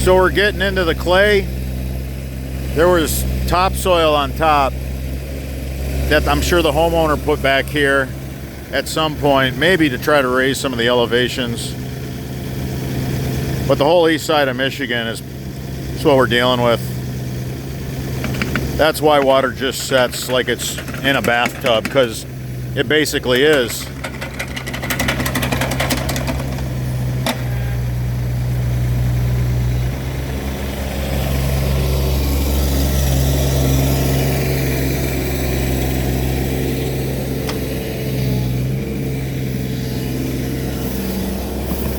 So we're getting into the clay. There was topsoil on top that I'm sure the homeowner put back here at some point, maybe to try to raise some of the elevations. But the whole east side of Michigan is what we're dealing with. That's why water just sets like it's in a bathtub, because it basically is.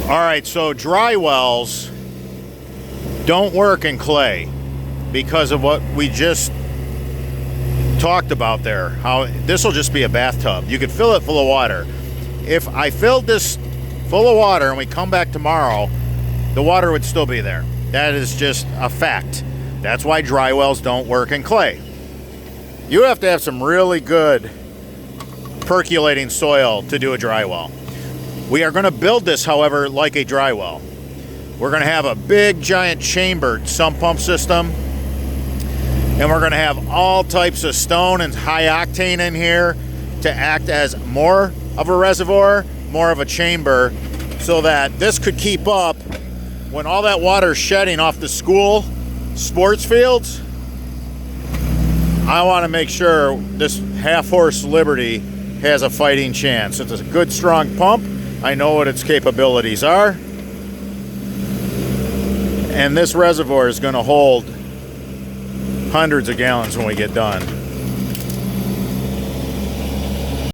All right, so dry wells don't work in clay because of what we just talked about there. How this will just be a bathtub. You could fill it full of water. If I filled this full of water and we come back tomorrow, the water would still be there. That is just a fact. That's why dry wells don't work in clay. You have to have some really good percolating soil to do a dry well. We are going to build this, however, like a dry well. We're going to have a big, giant chambered sump pump system. And we're going to have all types of stone and high octane in here to act as more of a reservoir, more of a chamber, so that this could keep up when all that water is shedding off the school sports fields. I want to make sure this half-horse Liberty has a fighting chance. It's a good, strong pump. I know what its capabilities are. And this reservoir is going to hold hundreds of gallons when we get done.